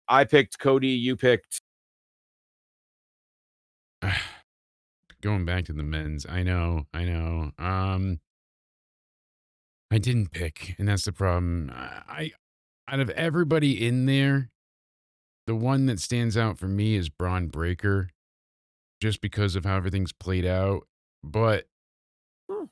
I picked Cody. You picked. Going back to the men's, I know. I didn't pick, and that's the problem. Out of everybody in there, the one that stands out for me is Braun Breaker, just because of how everything's played out. But Hmm.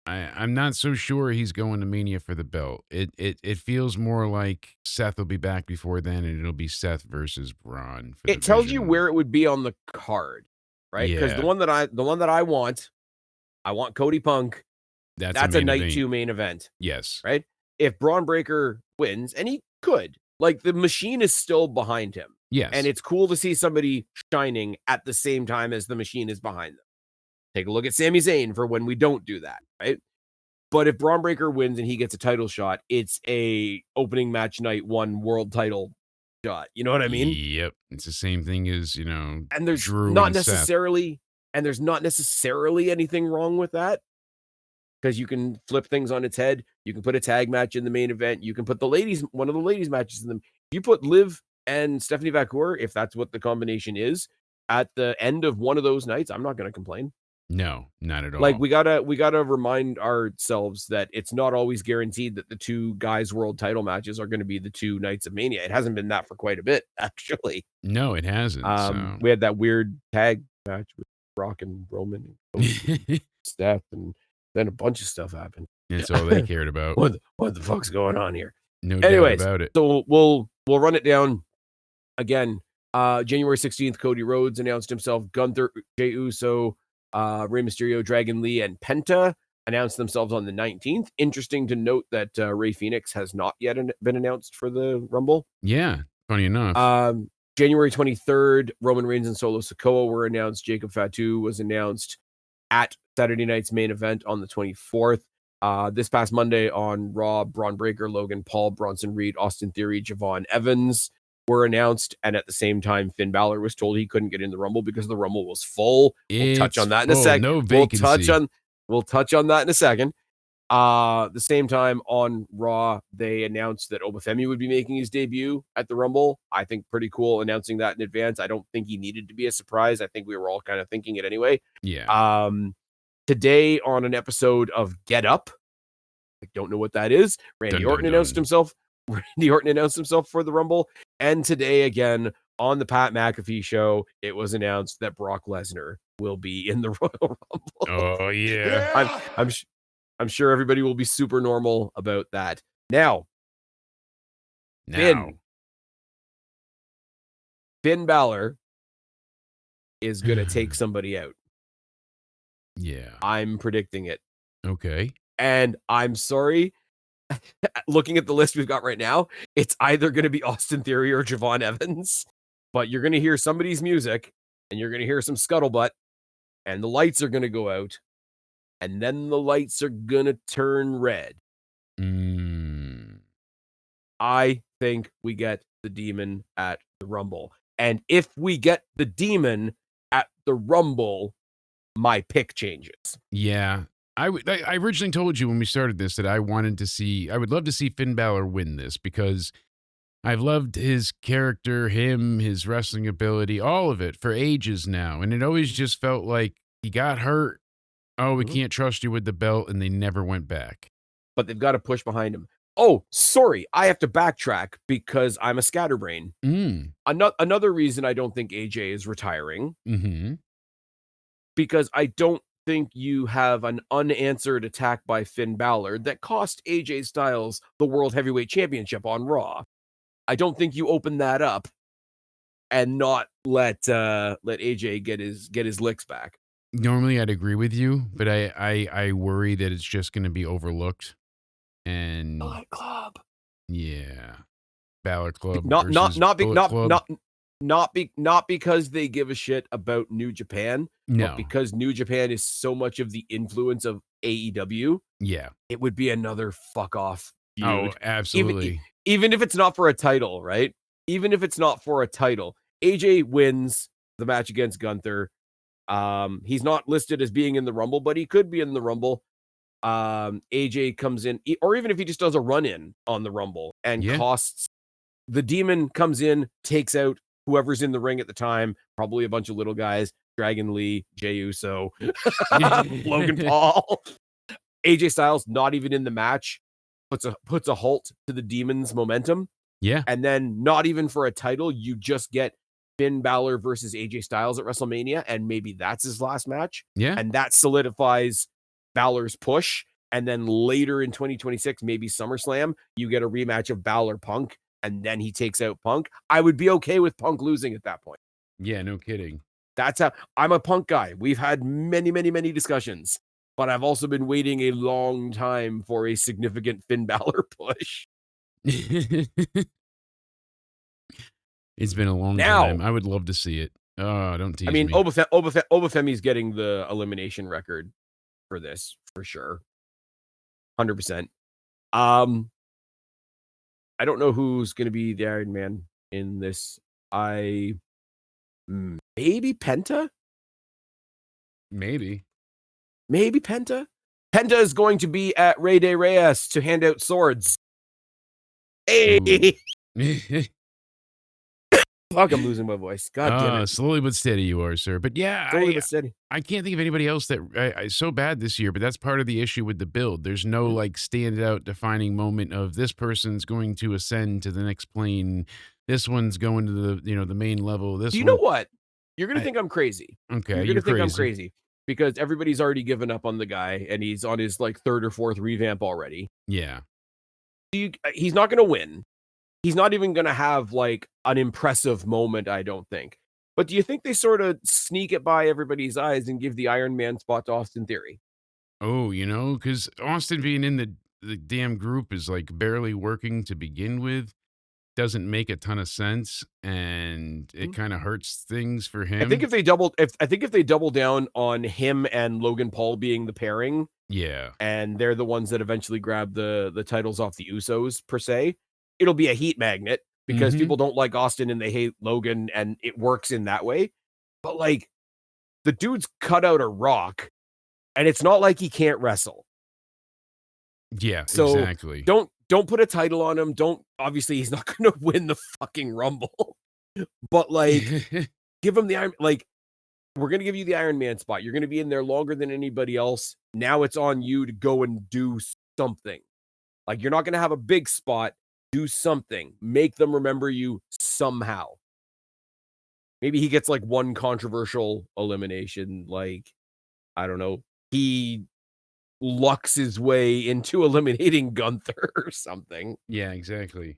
I'm not so sure he's going to Mania for the belt. It feels more like Seth will be back before then, and it'll be Seth versus Braun for the It tells you Vision. where it would be on the card, right? Because Yeah, the one that I want Cody Punk. that's a That's a main night event. 2 main event, Yes, right? If Braun Breaker wins, and he could, like the machine is still behind him, and yes, it's cool to see somebody shining at the same time as the machine is behind them. Take a look at Sami Zayn for when we don't do that, right? But if Braun Breaker wins and he gets a title shot, it's a opening match night 1 world title shot. You know what I mean? yep. It's the same thing as And there's Drew not and Seth. necessarily anything wrong with that because you can flip things on its head. You can put a tag match in the main event. You can put one of the ladies matches in them. If you put Liv and Stephanie Vacour, if that's what the combination is, at the end of one of those nights, I'm not going to complain. No, not at Like all. we gotta remind ourselves that it's not always guaranteed that the two guys world title matches are going to be the 2 nights of Mania. It hasn't been that for quite a bit, actually. No, it hasn't. So We had that weird tag match with Rock and Roman and Cody and Steph, and then a bunch of stuff happened. that's all they cared about. What the fuck's going on here? No doubt Anyways, about it. so we'll run it down again. January 16th, Cody Rhodes announced himself. Gunther, Jey Uso, Rey Mysterio, Dragon Lee, and Penta announced themselves on the 19th. Interesting to note that Rey Fenix has not yet been announced for the Rumble. Yeah, funny enough. Um, January 23rd, Roman Reigns and Solo Sikoa were announced. Jacob Fatu was announced at Saturday night's main event on the 24th. This past Monday on Raw, Braun Breaker, Logan Paul, Bronson Reed, Austin Theory, Javon Evans were announced. And at the same time, Finn Balor was told he couldn't get in the Rumble because the Rumble was full. We'll touch It's on that in a full, sec. no vacancy. We'll touch on that in a second. The same time on Raw, they announced that Obafemi would be making his debut at the Rumble. I think pretty cool announcing that in advance. I don't think he needed to be a surprise. I think we were all kind of thinking it anyway. Yeah. Today on an episode of Get Up, I don't know what that is. Dun dun dun. Randy Orton announced himself for the Rumble. And today again on the Pat McAfee show, it was announced that Brock Lesnar will be in the Royal Rumble. Oh yeah. I'm sure everybody will be super normal about that. Now, Now. Finn Balor is going to take somebody out. Yeah. I'm predicting it. Okay. And I'm sorry. Looking at the list we've got right now, it's either going to be Austin Theory or Javon Evans. But you're going to hear somebody's music and you're going to hear some scuttlebutt and the lights are going to go out. And then the lights are going to turn red. I think we get the Demon at the Rumble. And if we get the Demon at the Rumble, my pick changes. Yeah. I originally told you when we started this that I would love to see Finn Balor win this because I've loved his character, his wrestling ability, all of it for ages now. And it always just felt like he got hurt. Oh, we can't trust you with the belt. And they never went back. But they've got to push behind him. Oh, sorry. I have to backtrack because I'm a scatterbrain. Another reason I don't think AJ is retiring. Because I don't think you have an unanswered attack by Finn Balor that cost AJ Styles the World Heavyweight Championship on Raw. I don't think you open that up and not let AJ get his licks back. Normally, I'd agree with you, but I worry that it's just going to be overlooked. And Bullet Club, yeah, Balor Club not versus Bullet Club. not because they give a shit about New Japan, No, but because New Japan is so much of the influence of AEW. Yeah. It would be another fuck off feud. Oh, absolutely. Even if it's not for a title, right? Even if it's not for a title, AJ wins the match against Gunther. He's not listed as being in the Rumble, but he could be in the Rumble. AJ comes in, or even if he just does a run in on the Rumble and costs the Demon comes in, takes out whoever's in the ring at the time, probably a bunch of little guys, Dragon Lee, Jey Uso, Logan Paul, AJ Styles, not even in the match, puts a halt to the Demon's momentum. Yeah. And then not even for a title, you just get Finn Balor versus AJ Styles at WrestleMania, and maybe that's his last match. Yeah. And that solidifies Balor's push. And then later in 2026, maybe SummerSlam, you get a rematch of Balor Punk, and then he takes out Punk. I would be okay with Punk losing at that point. Yeah, no kidding. That's how I'm a Punk guy. We've had many, many, many discussions, but I've also been waiting a long time for a significant Finn Balor push. It's been a long time. I would love to see it. Oh, don't tease me. I mean, Obafemi's getting the elimination record for this, for sure. 100%. I don't know who's going to be the Iron Man in this. Maybe Penta? Maybe Penta? Penta is going to be at Rey de Reyes to hand out swords. Hey! Fuck, I'm losing my voice. God damn it. Slowly but steady you are, sir. But yeah, slowly but steady. I can't think of anybody else that so bad this year, but that's part of the issue with the build. There's no like standout defining moment of this person's going to ascend to the next plane. This one's going to the main level. This Do you know what? You're going to think I'm crazy. Okay, you're going to think I'm crazy because everybody's already given up on the guy and he's on his like third or fourth revamp already. Yeah. He's not going to win. He's not even going to have like an impressive moment, I don't think. But do you think they sort of sneak it by everybody's eyes and give the Iron Man spot to Austin Theory? Oh, because Austin being in the damn group is like barely working to begin with. Doesn't make a ton of sense, and it kind of hurts things for him. I think if they double down on him and Logan Paul being the pairing, yeah, and they're the ones that eventually grab the titles off the Usos per se, it'll be a heat magnet because people don't like Austin and they hate Logan, and it works in that way. But like, the dude's cut out a rock, and it's not like he can't wrestle. Yeah, so exactly. Don't put a title on him. Obviously he's not going to win the fucking Rumble, but like, give him the Iron. Like, we're going to give you the Iron Man spot. You're going to be in there longer than anybody else. Now it's on you to go and do something. Like, you're not going to have a big spot. Do something. Make them remember you somehow. Maybe he gets like one controversial elimination. Like, I don't know. He lucks his way into eliminating Gunther or something. Yeah, exactly.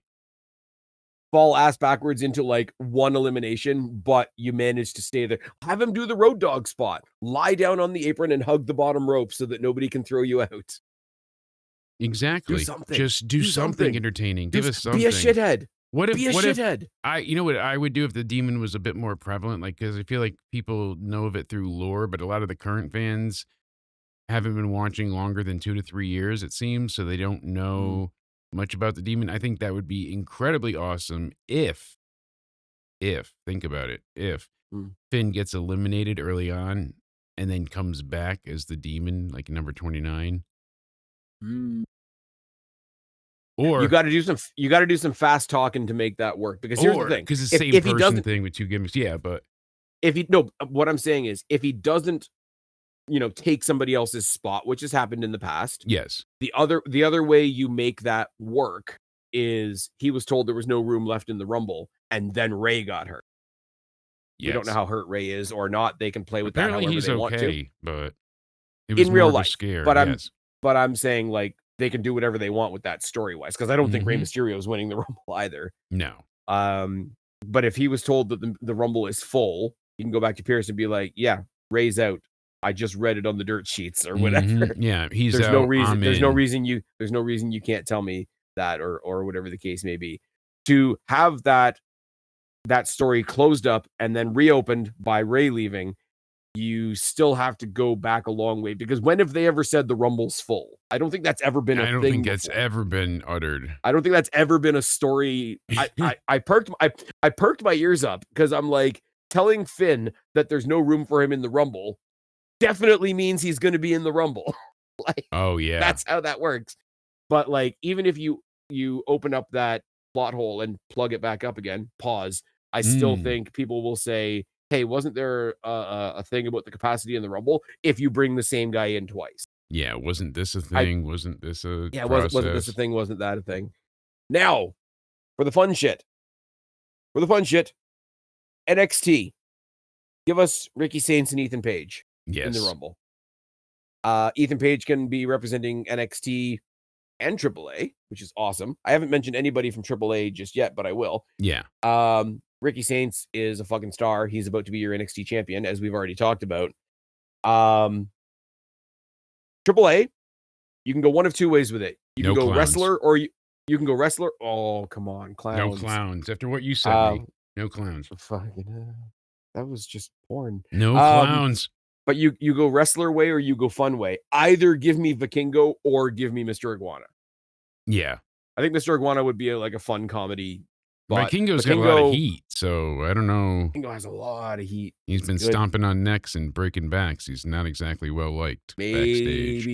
Fall ass backwards into like one elimination, but you manage to stay there. Have him do the Road Dogg spot. Lie down on the apron and hug the bottom rope so that nobody can throw you out. Exactly. Do something. Just do something entertaining. Give us something. Be a shithead. Be a shithead. You know what I would do if the Demon was a bit more prevalent? Like, because I feel like people know of it through lore, but a lot of the current fans haven't been watching longer than 2 to 3 years, it seems, so they don't know much about the Demon. I think that would be incredibly awesome if think about it, if Finn gets eliminated early on and then comes back as the Demon, like number 29. Or you got to do some fast talking to make that work, because here's the thing, because it's the same person thing with two gimmicks. Yeah, but what I'm saying is, if he doesn't take somebody else's spot, which has happened in the past. Yes. The other way you make that work is he was told there was no room left in the Rumble, and then Ray got hurt. Yes. We don't know how hurt Ray is or not. They can play with that however they want to. But it was in real life, scare. But I'm saying like they can do whatever they want with that story wise, because I don't think Rey Mysterio is winning the Rumble either. No. But if he was told that the Rumble is full, you can go back to Pierce and be like, yeah, Ray's out. I just read it on the dirt sheets or whatever. Yeah, he's there's out. No reason. There's no reason you can't tell me that, or whatever the case may be. To have that story closed up and then reopened by Ray leaving, you still have to go back a long way, because when have they ever said the Rumble's full? I don't think that's ever been a thing. I don't think that's ever been uttered. I don't think that's ever been a story. I perked my ears up, because I'm like, telling Finn that there's no room for him in the Rumble definitely means he's going to be in the Rumble. Like, oh yeah, that's how that works. But like, even if you open up that plot hole and plug it back up again, pause. I still think people will say, hey, wasn't there a thing about the capacity in the Rumble if you bring the same guy in twice? Yeah, wasn't this a I thing? Wasn't this a Yeah, wasn't this a process? thing? Wasn't that a thing? Now, for the fun shit. For the fun shit, NXT. Give us Ricky Saints and Ethan Page in the Yes. Rumble. Ethan Page can be representing NXT and AAA, which is awesome. I haven't mentioned anybody from AAA just yet, but I will. Yeah. Ricky Saints is a fucking star. He's about to be your NXT champion, as we've already talked about. AAA, you can go one of two ways with it. You can No go clowns. wrestler, or you can go wrestler. Oh, come on, No clowns. clowns. After what you sent me, no clowns. Fucking, that was just porn. No clowns. But you go wrestler way or you go fun way. Either give me Vikingo or give me Mr. Iguana. Yeah. I think Mr. Iguana would be like a fun comedy. But Vikingo's got a lot of heat, so I don't know. Vikingo has a lot of heat. He's been stomping on necks and breaking backs. He's not exactly well liked backstage.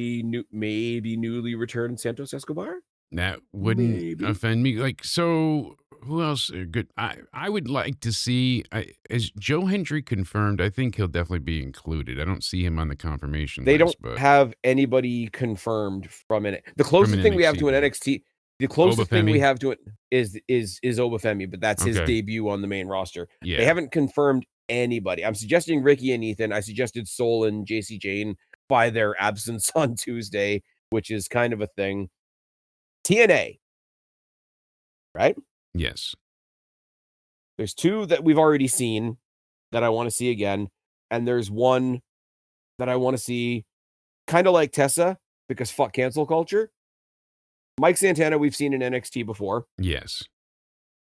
Maybe newly returned Santos Escobar. That wouldn't offend me. Like, so who else are good? I would like to see, is Joe Hendry confirmed? I think he'll definitely be included. I don't see him on the confirmation They list. don't have anybody confirmed from it. The closest thing we have to an NXT, the closest thing we have to it is Obafemi, but that's his debut on the main roster. Yeah. They haven't confirmed anybody. I'm suggesting Ricky and Ethan. I suggested Soul and JC Jane by their absence on Tuesday, which is kind of a thing. TNA, right? Yes. There's two that we've already seen that I want to see again, and there's one that I want to see kind of like Tessa, because fuck cancel culture. Mike Santana, we've seen in NXT before. Yes.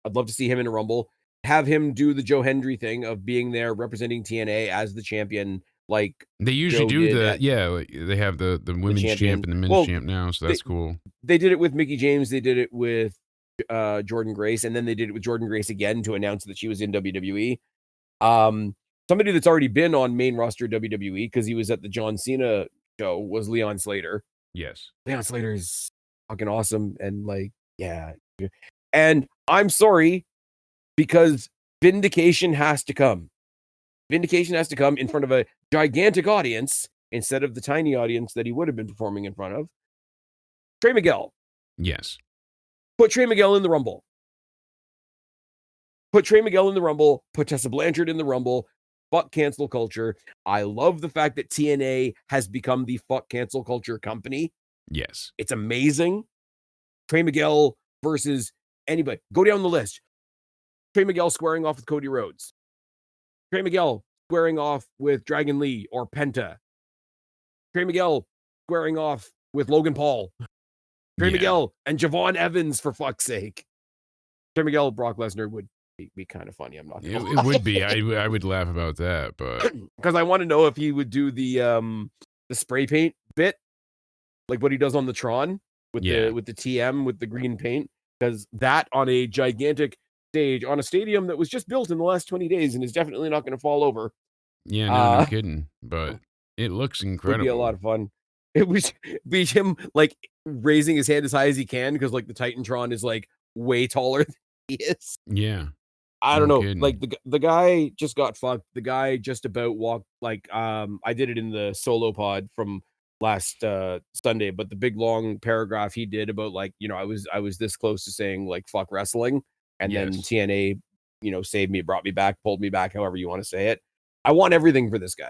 I'd love to see him in a Rumble. Have him do the Joe Hendry thing of being there representing TNA as the champion, like they usually Joe do. Like they have the women's champ and the men's champ now, so that's cool. They did it with Mickie James. They did it with Jordan Grace, and then they did it with Jordan Grace again to announce that she was in WWE. Somebody that's already been on main roster WWE because he was at the John Cena show was Leon Slater. Yes. Leon Slater is fucking awesome. And like, yeah. And I'm sorry, because vindication has to come. Vindication has to come in front of a gigantic audience instead of the tiny audience that he would have been performing in front of. Trey Miguel. Yes. Put Trey Miguel in the Rumble. Put Trey Miguel in the Rumble. Put Tessa Blanchard in the Rumble. Fuck cancel culture. I love the fact that TNA has become the fuck cancel culture company. Yes. It's amazing. Trey Miguel versus anybody. Go down the list. Trey Miguel squaring off with Cody Rhodes. Trey Miguel squaring off with Dragon Lee or Penta. Trey Miguel squaring off with Logan Paul. Trey Miguel and Javon Evans, for fuck's sake. Trey Miguel, Brock Lesnar would be kind of funny. I'm not gonna lie. It would be. I would laugh about that, but because I want to know if he would do the spray paint bit, like what he does on the Tron with the TM with the green paint, because that on a gigantic stage on a stadium that was just built in the last 20 days and is definitely not going to fall over. Yeah, no kidding. But it looks incredible. Would be a lot of fun. It would be him like raising his hand as high as he can because like the Titantron is like way taller than he is. Yeah. I don't know. Kidding. Like the guy just got fucked. The guy just about walked like I did it in the solo pod from last Sunday, but the big long paragraph he did about like, you know, I was this close to saying like fuck wrestling, and then TNA, you know, saved me, brought me back, pulled me back, however you want to say it. I want everything for this guy.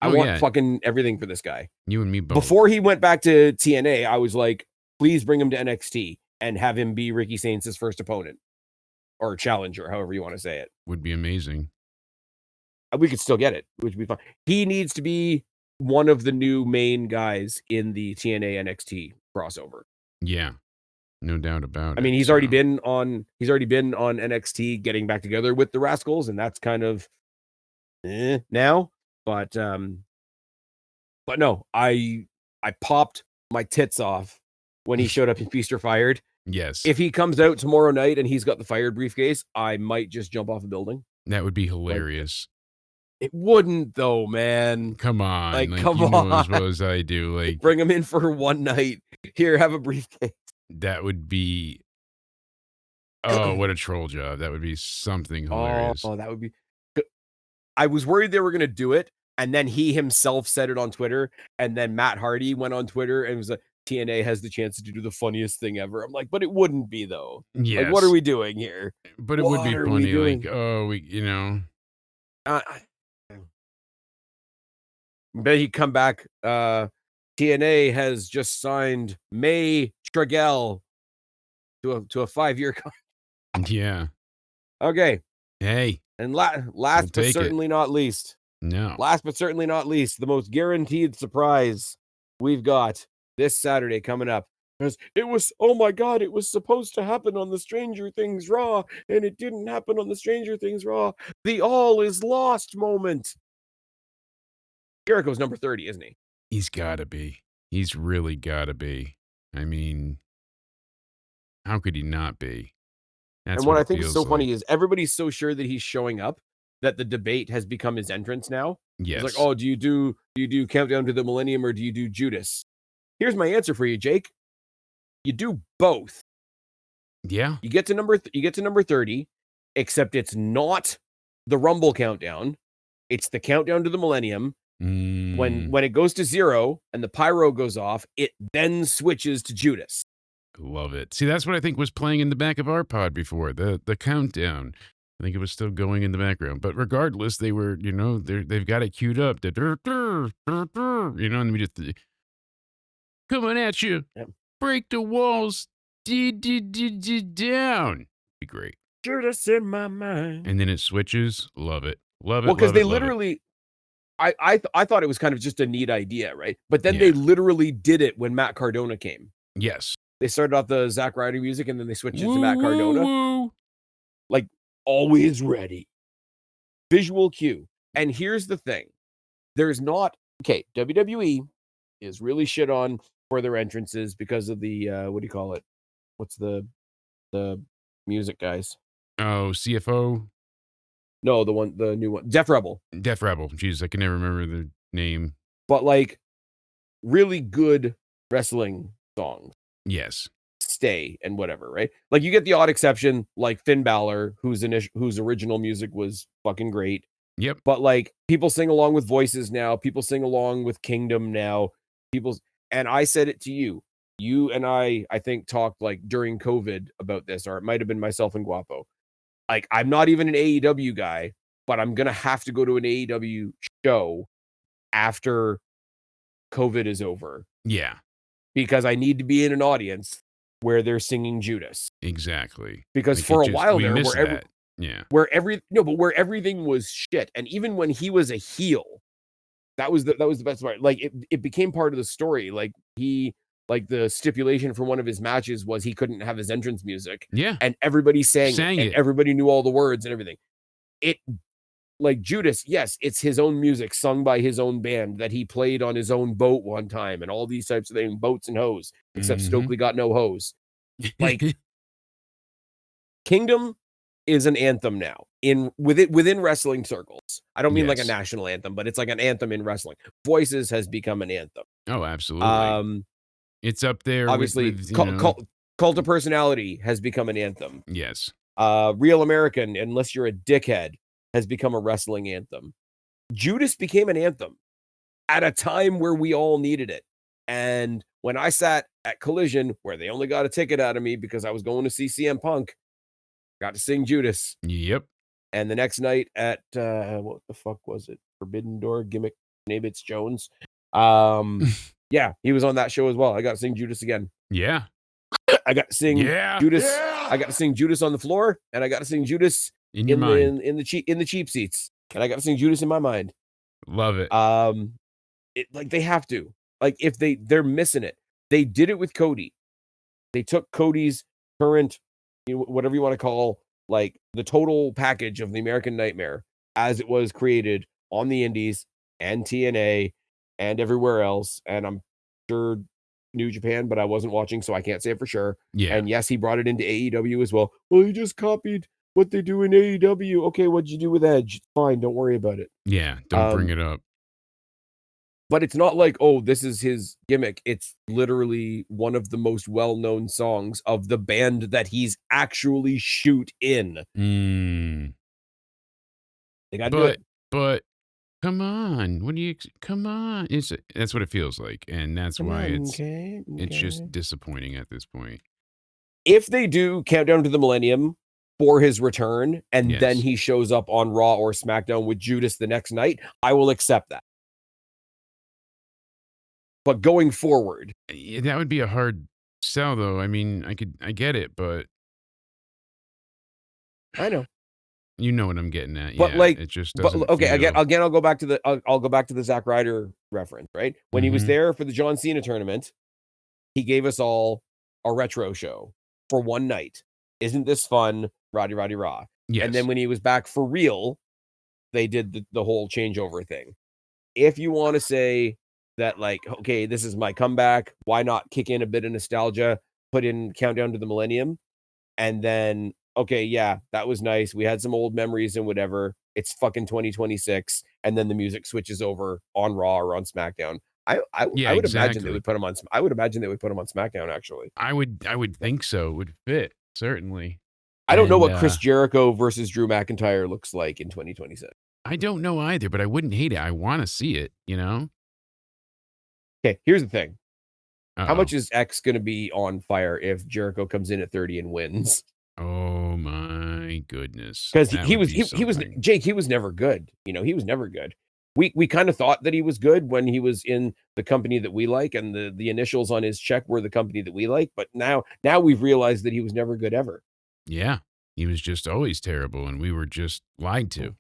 I want fucking everything for this guy. You and me both. Before he went back to TNA, I was like, please bring him to NXT and have him be Ricky Saints' first opponent. Or challenger, however you want to say it. Would be amazing. We could still get it, which would be fun. He needs to be one of the new main guys in the TNA NXT crossover. Yeah. No doubt about it. I mean, he's already been on NXT getting back together with the Rascals, and that's kind of now. But no, I popped my tits off when he showed up in Feast or Fired. Yes. If he comes out tomorrow night and he's got the Fired briefcase, I might just jump off a building. That would be hilarious. Like, it wouldn't though, man. Come on. Like come on. Know as well as I do. Like, bring him in for one night. Here, have a briefcase. That would be Oh, what a troll job. That would be something Oh, hilarious. that would be. I was worried they were gonna do it, and then he himself said it on Twitter, and then Matt Hardy went on Twitter and was like, "TNA has the chance to do the funniest thing ever." I'm like, "But it wouldn't be though. Like, what are Yes, we doing here? but it would What be are we funny, like, doing?" oh, we. I bet he'd come back. TNA has just signed May Tragel to a 5-year contract. Yeah. Okay, Hey, and we'll last but take it. certainly not least, No. the most guaranteed surprise we've got this Saturday coming up. Because it was, oh my God, it was supposed to happen on the Stranger Things Raw, and it didn't happen on the Stranger Things Raw. The all is lost moment. Jericho's number 30, isn't he? He's gotta be. He's really gotta be. I mean, how could he not be? And That's what what I it think is feels so like. funny is everybody's so sure that he's showing up that the debate has become his entrance now. It's like, Yes. oh, do you do Countdown to the Millennium or do you do Judas? Here's my answer for you, Jake. You do both. Yeah. You get to number 30, except it's not the Rumble countdown. It's the countdown to the Millennium. When Mm, when it goes to 0 and the pyro goes off, it then switches to Judas. love it. See, that's what I think was playing in the back of our pod before, the countdown. I think it was still going in the background. But regardless, they were, they've got it queued up. The dur, dur, dur, dur, and we just coming at you. Yep. Break the walls. Down. Be great. Judas in my mind. And then it switches. Love it. Love Well, it. because Love they it. Love it. literally I thought it was kind of just a neat idea, right? But then they Yeah. literally did it when Matt Cardona came. Yes. They started off the Zack Ryder music and then they switched it to Woo, Matt woo, Cardona. woo. Like, always ready. Visual cue. And here's the thing. There's not okay, WWE is really shit on for their entrances because of the what do you call it? What's the music guys? Oh, CFO. No, the new one. Def Rebel. Def Rebel. Jeez, I can never remember the name. But like really good wrestling songs Yes. stay and whatever, right? Like you get the odd exception, like Finn Balor, whose original music was fucking great. Yep. But like people sing along with voices now, people sing along with Kingdom now. People's and I said it to you. You and I think talked like during COVID about this, or it might have been myself and Guapo. Like I'm not even an AEW guy, but I'm gonna have to go to an AEW show after COVID is over Yeah. because I need to be in an audience where they're singing Judas. Exactly. Because Like it for a just while we there, missed that. Yeah. where everything was shit, and even when he was a heel, that was the best part. Like it became part of the story. Like the stipulation for one of his matches was he couldn't have his entrance music, Yeah. and everybody sang it, Sang and it. everybody knew all the words and everything. It like Judas, yes, it's his own music sung by his own band that he played on his own boat one time, and all these types of things, boats and hose, except Mhm. Stokely got no hose. Like Kingdom is an anthem now within wrestling circles. I don't mean like a Yes. national anthem, but it's like an anthem in wrestling. Voices has become an anthem. Oh, absolutely. Um, It's up there with Obviously, with. Cult of Personality has become an anthem. Yes. Real American, unless you're a dickhead, has become a wrestling anthem. Judas became an anthem at a time where we all needed it. And when I sat at Collision, where they only got a ticket out of me because I was going to see CM Punk, got to sing Judas. Yep. And the next night at what the fuck was it? Forbidden Door Gimmick Nabitz Jones. Yeah, he was on that show as well. I got to sing Judas again. Yeah. I got to sing Yeah. Judas. Yeah. I got to sing Judas on the floor, and I got to sing Judas In your mind. in the cheap seats, and I got to sing Judas in my mind. Love it. Like they have to. Like if they're missing it. They did it with Cody. They took Cody's current, whatever you want to call, like the total package of the American Nightmare as it was created on the Indies and TNA and everywhere else. And I'm sure New Japan, but I wasn't watching, so I can't say it for sure. Yeah. And yes, he brought it into AEW as well. Well, he just copied what they do in AEW. Okay, what'd you do with Edge? Fine, don't worry about it. Yeah. Don't bring it up. But it's not like, oh, this is his gimmick. It's literally one of the most well-known songs of the band that he's actually shoot in. Mm. They got to do it. But come on. What do you come on? That's what it feels like. And that's Come why on, it's okay. just disappointing at this point. If they do Countdown to the Millennium for his return, and then Yes. he shows up on Raw or SmackDown with Judas the next night, I will accept that. But going forward, Yeah, that would be a hard sell, though. I mean, I get it, but I know. you know what I'm getting at. But Yeah, like, it just but doesn't okay, feel. again, I'll go back to the Zack Ryder reference, right? When he was Mhm. there for the John Cena tournament, he gave us all a retro show for one night. Isn't this fun? Roddy Roddy Raw. And then Yes. when he was back for real, they did the whole changeover thing. If you want to say that, like, okay, this is my comeback, why not kick in a bit of nostalgia, put in Countdown to the Millennium, and then, okay, yeah, that was nice. We had some old memories and whatever. It's fucking 2026, and then the music switches over on Raw or on SmackDown. Yeah, I would imagine they exactly. would put him on. I would imagine they would put him on SmackDown. Actually, I would think so. It would fit, certainly. I don't know And what Chris Jericho versus Drew McIntyre looks like in 2026. I don't know either, but I wouldn't hate it. I want to see it, you know? Okay, here's the thing. How Uh-oh. much is X going to be on fire if Jericho comes in at 30 and wins? Oh my goodness. Because That he would was be he was something. Jake. He was never good. You know, he was never good. We kind of thought that he was good when he was in the company that we like, and the initials on his check were the company that we like. But now we've realized that he was never good ever. Yeah. He was just always terrible and we were just lied to. Mm.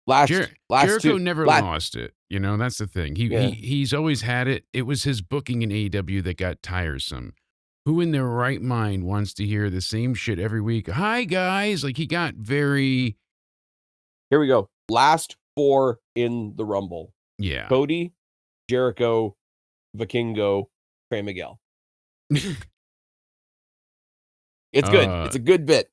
Last Jericho two never last lost it. You know, that's the thing. yeah. He's always had it. It was his booking in AEW that got tiresome. Who in their right mind wants to hear the same shit every week? Hi guys. Like he got very Here we go. Last four in the Rumble: yeah. Cody, Jericho, Vikingo, Trey Miguel. It's good. uh It's a good bit.